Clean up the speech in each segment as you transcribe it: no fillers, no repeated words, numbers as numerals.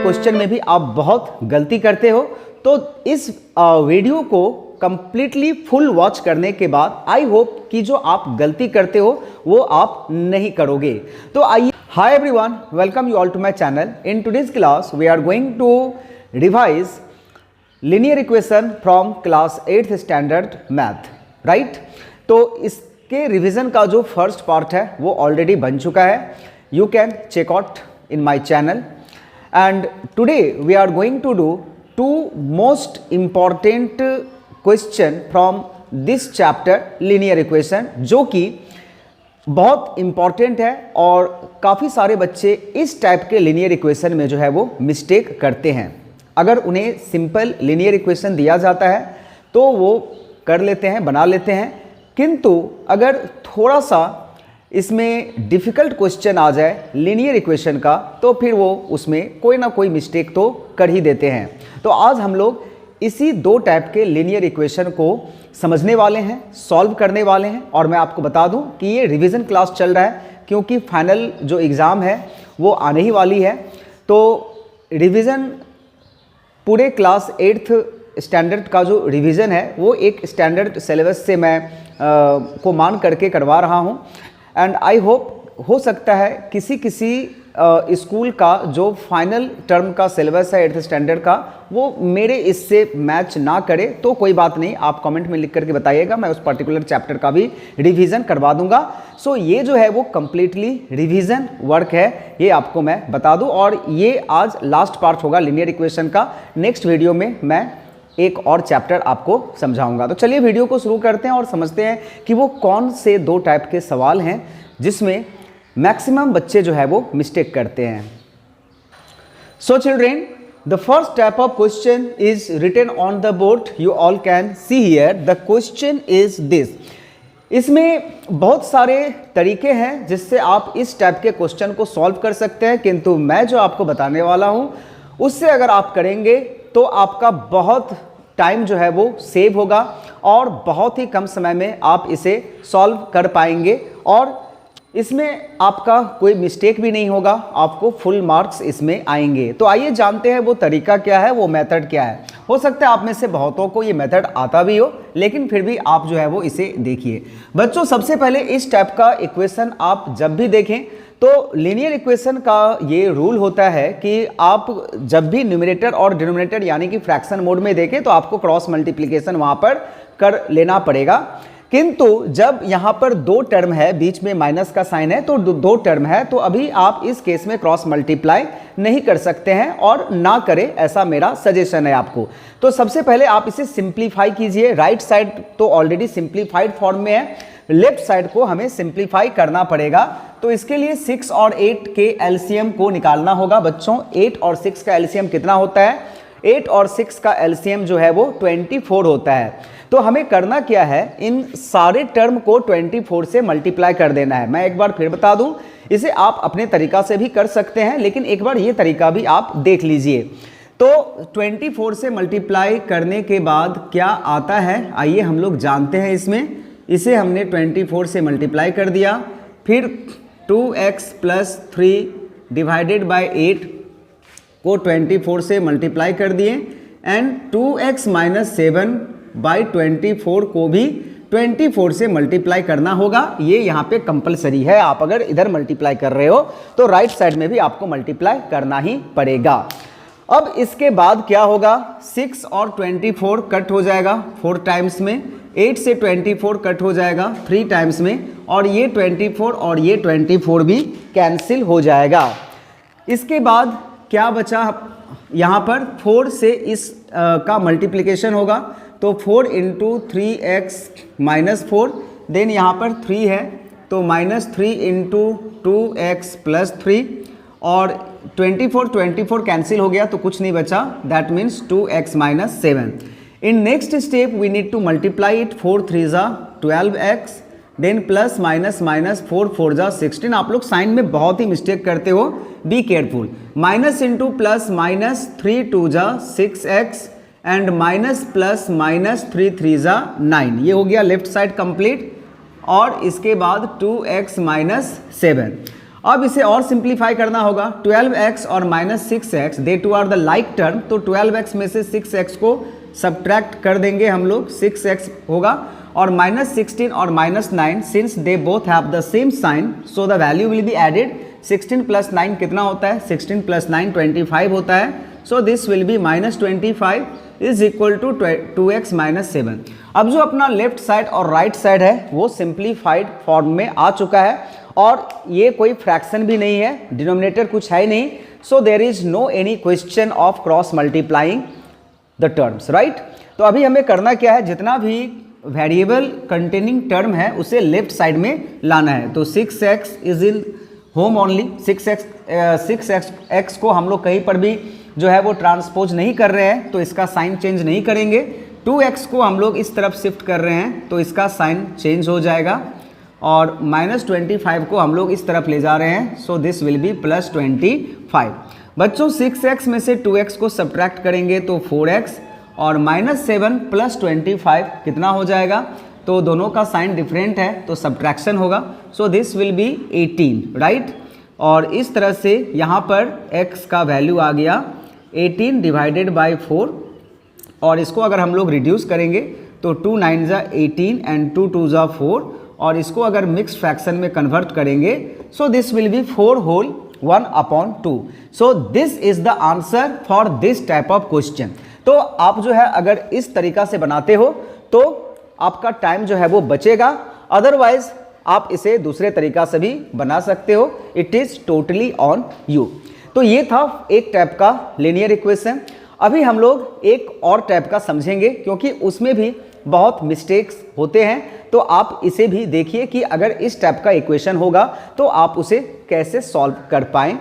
Question में भी आप बहुत गलती करते हो, तो इस वीडियो को कंप्लीटली फुल वॉच करने के बाद आई होप कि जो आप गलती करते हो वो आप नहीं करोगे। तो आइए, hi everyone, welcome you all to my channel. In today's class we are going to revise linear equation from class 8th standard math, right. तो इसके रिवीजन का जो फर्स्ट पार्ट है वो ऑलरेडी बन चुका है। You can check out in my channel and today we are going to do two most important question from this chapter linear equation, जो कि बहुत इम्पॉर्टेंट है और काफ़ी सारे बच्चे इस टाइप के लीनियर इक्वेशन में जो है वो मिस्टेक करते हैं। अगर उन्हें सिंपल लीनियर इक्वेशन दिया जाता है तो वो कर लेते हैं, बना लेते हैं, किंतु अगर थोड़ा सा इसमें डिफ़िकल्ट क्वेश्चन आ जाए लीनियर इक्वेशन का तो फिर वो उसमें कोई ना कोई मिस्टेक तो कर ही देते हैं। तो आज हम लोग इसी दो टाइप के लीनियर इक्वेशन को समझने वाले हैं, सॉल्व करने वाले हैं। और मैं आपको बता दूं कि ये रिवीजन क्लास चल रहा है क्योंकि फाइनल जो एग्ज़ाम है वो आने ही वाली है। तो रिवीजन पूरे क्लास 8th स्टैंडर्ड का जो रिवीजन है वो एक स्टैंडर्ड सिलेबस से मैं को मान करके करवा रहा हूँ। एंड आई होप हो सकता है किसी स्कूल का जो फाइनल टर्म का सिलेबस है 8th स्टैंडर्ड का वो मेरे इससे मैच ना करे तो कोई बात नहीं, आप कमेंट में लिख करके बताइएगा, मैं उस पर्टिकुलर चैप्टर का भी रिवीजन करवा दूंगा। सो ये जो है वो कम्प्लीटली रिवीजन वर्क है, ये आपको मैं बता दूं। और ये आज लास्ट पार्ट होगा लीनियर इक्वेशन का। नेक्स्ट वीडियो में मैं एक और चैप्टर आपको समझाऊंगा। तो चलिए वीडियो को शुरू करते हैं और समझते हैं कि वो कौन से दो टाइप के सवाल हैं जिसमें मैक्सिमम बच्चे जो है वो मिस्टेक करते हैं। So children, the first type of question is written on the board, you all can see here. The question is this. इसमें बहुत सारे तरीके हैं जिससे आप इस टाइप के क्वेश्चन को सॉल्व कर सकते हैं, किंतु मैं जो आपको बताने वाला हूं उससे अगर आप करेंगे तो आपका बहुत टाइम जो है वो सेव होगा और बहुत ही कम समय में आप इसे सॉल्व कर पाएंगे और इसमें आपका कोई मिस्टेक भी नहीं होगा, आपको फुल मार्क्स इसमें आएंगे। तो आइए जानते हैं वो तरीका क्या है, वो मेथड क्या है। हो सकता है आप में से बहुतों को ये मेथड आता भी हो, लेकिन फिर भी आप जो है वो इसे देखिए। बच्चों, सबसे पहले इस टाइप का इक्वेशन आप जब भी देखें तो लीनियर इक्वेशन का ये रूल होता है कि आप जब भी न्यूमरेटर और डिनोमिनेटर यानी कि फ्रैक्शन मोड में देखें तो आपको क्रॉस मल्टीप्लिकेशन वहाँ पर कर लेना पड़ेगा। किंतु जब यहाँ पर दो टर्म है, बीच में माइनस का साइन है, तो दो टर्म है, तो अभी आप इस केस में क्रॉस मल्टीप्लाई नहीं कर सकते हैं और ना करें, ऐसा मेरा सजेशन है आपको। तो सबसे पहले आप इसे सिंप्लीफाई कीजिए। राइट साइड तो ऑलरेडी सिंप्लीफाइड फॉर्म में है, लेफ्ट साइड को हमें सिंप्लीफाई करना पड़ेगा। तो इसके लिए 6 और 8 के एलसीएम को निकालना होगा। बच्चों, 8 और 6 का एलसीएम कितना होता है? 8 और 6 का एलसीएम जो है वो 24 होता है। तो हमें करना क्या है, इन सारे टर्म को 24 से मल्टीप्लाई कर देना है। मैं एक बार फिर बता दूं, इसे आप अपने तरीका से भी कर सकते हैं, लेकिन एक बार ये तरीका भी आप देख लीजिए। तो 24 से मल्टीप्लाई करने के बाद क्या आता है, आइए हम लोग जानते हैं। इसमें इसे हमने 24 से मल्टीप्लाई कर दिया, फिर 2x + 3 डिवाइडेड बाय 8 को 24 से मल्टीप्लाई कर दिए एंड 2x - 7 बाई 24 को भी 24 से मल्टीप्लाई करना होगा। ये यहाँ पे कंपलसरी है, आप अगर इधर मल्टीप्लाई कर रहे हो तो राइट साइड में भी आपको मल्टीप्लाई करना ही पड़ेगा। अब इसके बाद क्या होगा, 6 और 24 कट हो जाएगा 4 टाइम्स में, 8 से 24 कट हो जाएगा 3 टाइम्स में, और ये 24 और ये 24 भी कैंसिल हो जाएगा। इसके बाद क्या बचा, यहाँ पर 4 से इस का मल्टीप्लिकेशन होगा, तो 4 × 3x - 4, देन यहाँ पर 3 है तो -3 × 2x + 3, और 24 कैंसिल हो गया तो कुछ नहीं बचा, that means 2x - 7। In next step we need to multiply it, 4 × 3 = 12x, then plus minus minus 4 4 जा 16। आप लोग साइन में बहुत ही मिस्टेक करते हो, be careful. Minus into plus minus 3 2 जा 6x and minus plus minus 3 3 जा 9। ये हो गया लेफ्ट साइड कंप्लीट। और इसके बाद 2x - 7। अब इसे और सिंप्लीफाई करना होगा। 12x और -6x they two are the like term, तो 12x में से 6x को सब्ट्रैक्ट कर देंगे हम लोग, 6x होगा, और -16 और -9 since they both have the same sign so the value will be added. 16 + 9 कितना होता है? 16 + 9 25 होता है, so this will be -25 is equal to 2x - 7। अब जो अपना लेफ्ट साइड और राइट साइड है वो सिंप्लीफाइड फॉर्म में आ चुका है, और ये कोई फ्रैक्शन भी नहीं है, डिनोमिनेटर कुछ है नहीं, so there is no any question of cross multiplying the terms, right. तो अभी हमें करना क्या है, जितना भी वेरिएबल कंटेनिंग टर्म है उसे लेफ्ट साइड में लाना है। तो 6x is in home only, 6x को हम लोग कहीं पर भी जो है वो ट्रांसपोज नहीं कर रहे हैं, तो इसका साइन चेंज नहीं करेंगे। 2x को हम लोग इस तरफ शिफ्ट कर रहे हैं, तो इसका साइन चेंज हो जाएगा, और -25 को हम लोग इस तरफ ले जा रहे हैं, सो दिस विल बी +25। बच्चों 6x में से 2x को सब्ट्रैक्ट करेंगे तो 4x, और -7 + 25 कितना हो जाएगा? तो दोनों का साइन डिफरेंट है तो सब्ट्रैक्शन होगा, सो दिस विल बी 18, राइट। और इस तरह से यहाँ पर x का वैल्यू आ गया 18 डिवाइडेड बाई 4, और इसको अगर हम लोग रिड्यूस करेंगे तो 2 9 ज़ा 18 एंड 2 2 ज़ा 4, और इसको अगर मिक्स फ्रैक्शन में कन्वर्ट करेंगे so this will be 4 whole 1/2। So this is the answer for this type of question. तो आप जो है अगर इस तरीका से बनाते हो तो आपका टाइम जो है वो बचेगा, अदरवाइज आप इसे दूसरे तरीका से भी बना सकते हो, it is totally on you. तो ये था एक टाइप का लीनियर इक्वेशन। अभी हम लोग एक और टाइप का समझेंगे, क्योंकि उसमें भी बहुत मिस्टेक्स होते हैं, तो आप इसे भी देखिए कि अगर इस टाइप का इक्वेशन होगा तो आप उसे कैसे सॉल्व कर पाएं।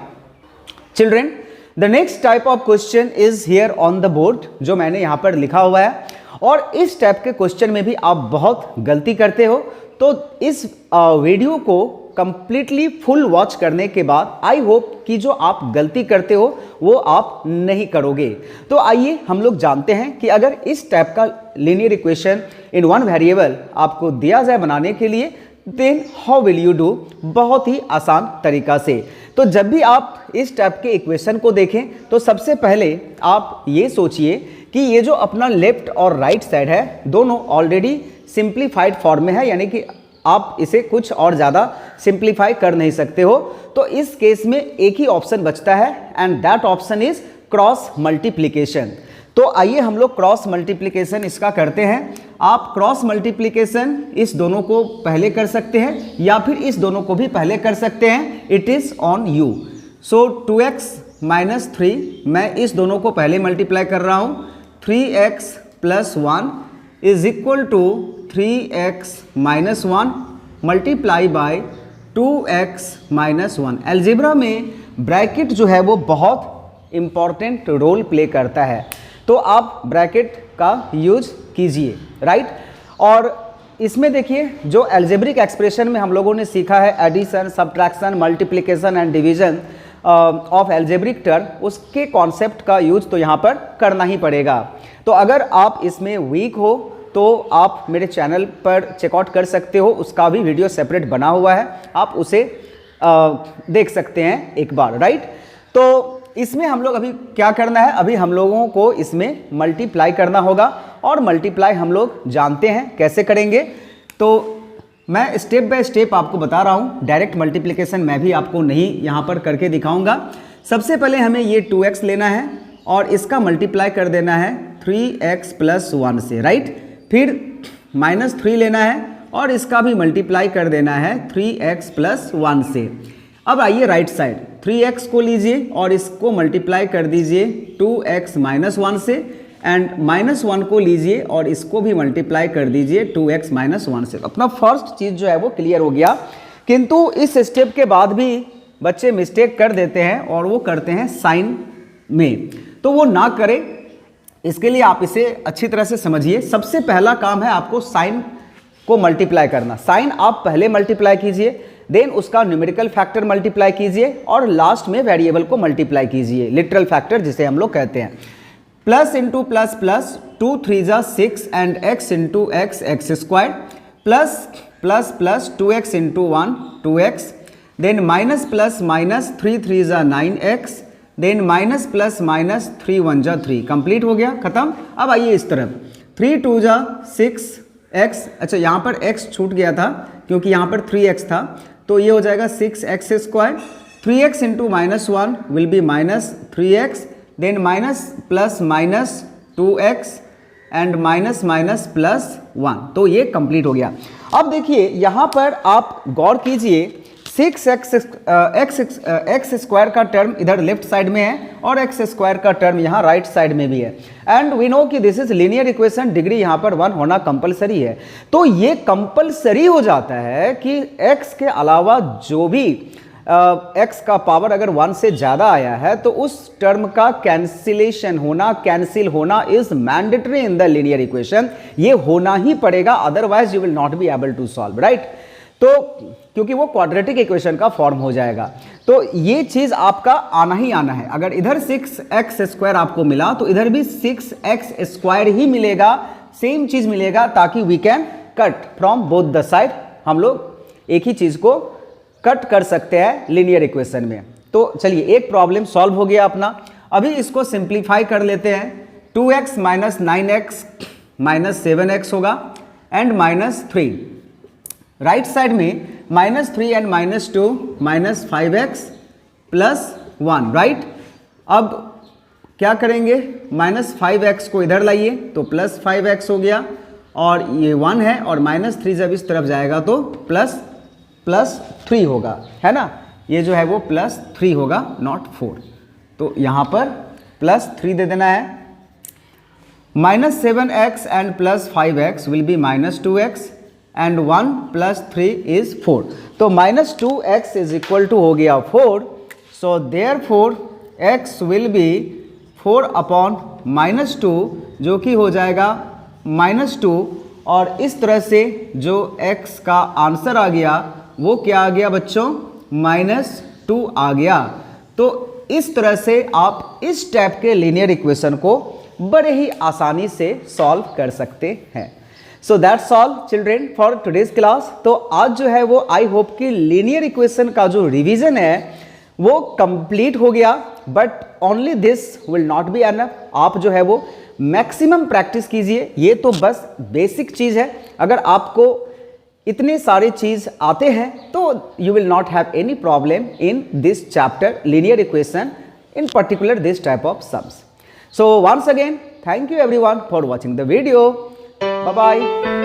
Children, the next type of question is here on the board, जो मैंने यहाँ पर लिखा हुआ है, और इस टाइप के क्वेश्चन में भी आप बहुत गलती करते हो। तो इस वीडियो को कंप्लीटली फुल वॉच करने के बाद आई होप कि जो आप गलती करते हो वो आप नहीं करोगे। तो आइए हम लोग जानते हैं कि अगर इस टाइप का linear equation in one variable आपको दिया जाए बनाने के लिए, then how will you do. बहुत ही आसान तरीका से। तो जब भी आप इस टाइप के इक्वेशन को देखें तो सबसे पहले आप ये सोचिए कि ये जो अपना लेफ्ट और राइट साइड है दोनों ऑलरेडी सिंप्लीफाइड फॉर्म में है, यानी कि आप इसे कुछ और ज़्यादा सिंप्लीफाई कर नहीं सकते हो। तो इस केस में एक ही ऑप्शन बचता है, and that option is cross multiplication. तो आइए हम लोग क्रॉस मल्टीप्लिकेशन इसका करते हैं। आप क्रॉस मल्टीप्लिकेशन इस दोनों को पहले कर सकते हैं या फिर इस दोनों को भी पहले कर सकते हैं, it is on you. So 2x - 3, मैं इस दोनों को पहले मल्टीप्लाई कर रहा हूँ। 3x + 1 is equal to 3x - 1 multiply by 2x - 1। Algebra में ब्रैकेट जो है वो बहुत इंपॉर्टेंट रोल प्ले करता है, तो आप ब्रैकेट का यूज कीजिए, राइट। और इसमें देखिए जो अलजेब्रिक एक्सप्रेशन में हम लोगों ने सीखा है addition, subtraction, multiplication and division of algebraic term, उसके कॉन्सेप्ट का यूज तो यहाँ पर करना ही पड़ेगा। तो अगर आप इसमें वीक हो तो आप मेरे चैनल पर चेकआउट कर सकते हो, उसका भी वीडियो सेपरेट बना हुआ है, आप उसे देख सकते हैं एक बार, राइट। तो इसमें हम लोग अभी क्या करना है, अभी हम लोगों को इसमें मल्टीप्लाई करना होगा, और मल्टीप्लाई हम लोग जानते हैं कैसे करेंगे। तो मैं स्टेप बाय स्टेप आपको बता रहा हूँ, डायरेक्ट मल्टीप्लिकेशन मैं भी आपको नहीं यहाँ पर करके दिखाऊंगा। सबसे पहले हमें ये 2x लेना है और इसका मल्टीप्लाई कर देना है 3x + 1 से, राइट। फिर -3 लेना है और इसका भी मल्टीप्लाई कर देना है 3x + 1 से। अब आइए राइट साइड, 3x को लीजिए और इसको मल्टीप्लाई कर दीजिए 2x - 1 से, एंड -1 को लीजिए और इसको भी मल्टीप्लाई कर दीजिए 2x - 1 से। अपना फर्स्ट चीज़ जो है वो क्लियर हो गया, किंतु इस स्टेप के बाद भी बच्चे मिस्टेक कर देते हैं और वो करते हैं साइन में, तो वो ना करें, इसके लिए आप इसे अच्छी तरह से समझिए। सबसे पहला काम है आपको साइन को मल्टीप्लाई करना। साइन आप पहले मल्टीप्लाई कीजिए, देन उसका न्यूमेरिकल फैक्टर मल्टीप्लाई कीजिए, और लास्ट में वेरिएबल को मल्टीप्लाई कीजिए, लिटरल फैक्टर जिसे हम लोग कहते हैं। प्लस इंटू प्लस प्लस, 2 3 ज़ा 6 and x into x x² plus plus plus 2x into 1 2x, then minus plus minus 3 3 जा 9x, then minus plus minus 3 1 जा 3, कंप्लीट हो गया, खत्म। अब आइए इस तरफ, 3 2 जा 6x, अच्छा यहाँ पर x छूट गया था क्योंकि यहाँ पर 3x था, तो ये हो जाएगा 6x square, 3x into minus 1 will be minus 3x, then minus plus minus 2x and minus minus plus 1, तो ये कंप्लीट हो गया। अब देखिए यहाँ पर आप गौर कीजिए, 6x स्क्वायर का टर्म इधर लेफ्ट साइड में है और x स्क्वायर का टर्म यहाँ राइट साइड में भी है, एंड वी नो कि this is linear equation, degree यहाँ पर 1 होना कंपलसरी है। तो ये कंपलसरी हो जाता है कि x के अलावा जो भी x का पावर अगर 1 से ज़्यादा आया है तो उस टर्म का कैंसिलेशन होना, कैंसिल होना is mandatory in the linear equation, ये होना ही पड़ेगा, otherwise you will not be able to solve, right. तो क्योंकि वो क्वाड्रेटिक इक्वेशन का फॉर्म हो जाएगा, तो ये चीज़ आपका आना ही आना है। अगर इधर 6x स्क्वायर आपको मिला तो इधर भी 6x स्क्वायर ही मिलेगा, सेम चीज़ मिलेगा, ताकि we can cut from both the side, हम लोग एक ही चीज़ को कट कर सकते हैं लीनियर इक्वेशन में। तो चलिए एक प्रॉब्लम सॉल्व हो गया अपना, अभी इसको सिंप्लीफाई कर लेते हैं। 2x minus 9x minus 7x होगा एंड माइनस 3, राइट साइड में minus 3 and minus 2 minus 5x plus 1, right. अब क्या करेंगे, माइनस 5x को इधर लाइए तो प्लस 5x हो गया, और ये 1 है और माइनस 3 जब इस तरफ जाएगा तो प्लस 3 होगा, है ना, ये जो है वो प्लस 3 होगा, नॉट 4, तो यहाँ पर प्लस 3 दे देना है। Minus 7x and plus 5x will be minus 2x and 1 plus 3 is 4, तो minus 2x is equal to हो गया 4, so therefore x will be 4 upon minus 2, जो कि हो जाएगा माइनस 2, और इस तरह से जो x का आंसर आ गया वो क्या आ गया बच्चों, माइनस 2 आ गया। तो इस तरह से आप इस टाइप के लीनियर इक्वेशन को बड़े ही आसानी से सॉल्व कर सकते हैं। So that's all children for today's class. तो आज जो है वो आई होप कि लीनियर इक्वेशन का जो रिवीजन है वो कंप्लीट हो गया, but only this will not be enough. आप जो है वो मैक्सिमम प्रैक्टिस कीजिए, ये तो बस बेसिक चीज़ है। अगर आपको इतने सारे चीज़ आते हैं तो you will not have any problem in this chapter linear equation, in particular this type of sums. So once again, thank you everyone for watching the video. Bye bye.